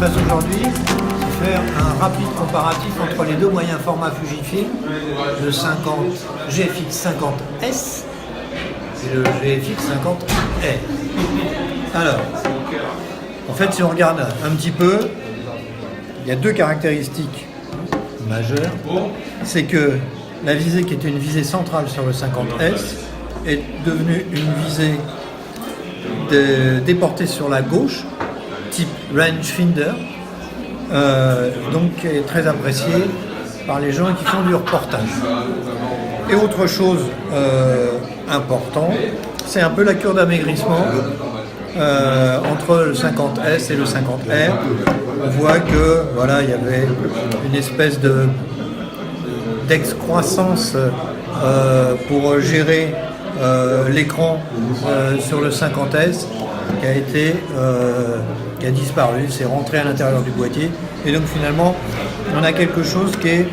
fasse aujourd'hui, c'est faire un rapide comparatif entre les deux moyens formats Fujifilm, le GFX 50S et le GFX 50R. Alors, en fait, si on regarde un petit peu, il y a deux caractéristiques majeures. C'est que la visée qui était une visée centrale sur le 50S est devenue une visée déportée sur la gauche, type rangefinder, donc qui est très appréciée par les gens qui font du reportage. Et autre chose importante, c'est un peu la cure d'amaigrissement entre le 50S et le 50R. On voit que voilà, il y avait une espèce d'excroissance pour gérer l'écran sur le 50S qui a disparu, c'est rentré à l'intérieur du boîtier, et donc finalement on a quelque chose qui est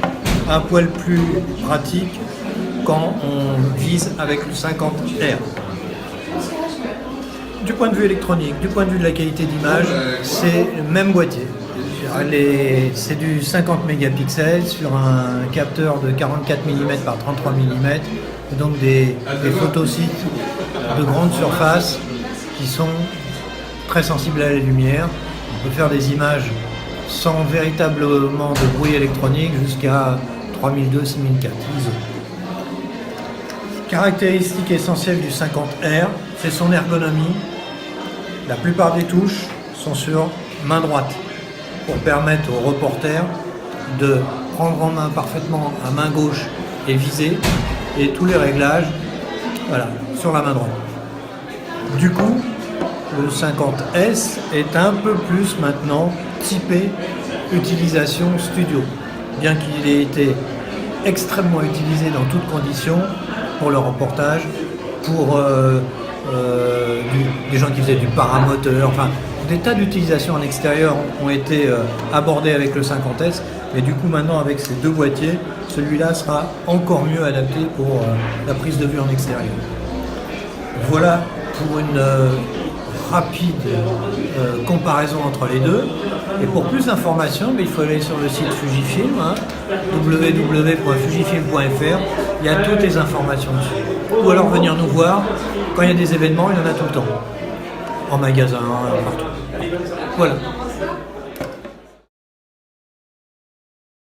un poil plus pratique quand on vise avec le 50R. Du point de vue électronique, du point de vue de la qualité d'image, c'est le même boîtier. C'est du 50 mégapixels sur un capteur de 44 mm par 33 mm, donc des photosites de grande surface qui sont très sensibles à la lumière. On peut faire des images sans véritablement de bruit électronique jusqu'à 3002-6004 ISO. Caractéristique essentielle du 50R, c'est son ergonomie. La plupart des touches sont sur main droite pour permettre au reporter de prendre en main parfaitement à main gauche et viser, et tous les réglages voilà, sur la main droite. Du coup, le 50S est un peu plus maintenant typé utilisation studio, bien qu'il ait été extrêmement utilisé dans toutes conditions pour le reportage, pour des gens qui faisaient du paramoteur, enfin des tas d'utilisations en extérieur ont été abordées avec le 50S, mais du coup maintenant avec ces deux boîtiers, celui-là sera encore mieux adapté pour la prise de vue en extérieur. Voilà pour une rapide comparaison entre les deux. Et pour plus d'informations, il faut aller sur le site Fujifilm, www.fujifilm.fr. Il y a toutes les informations dessus. Ou alors venir nous voir. Quand il y a des événements, il y en a tout le temps. En magasin, partout. Voilà.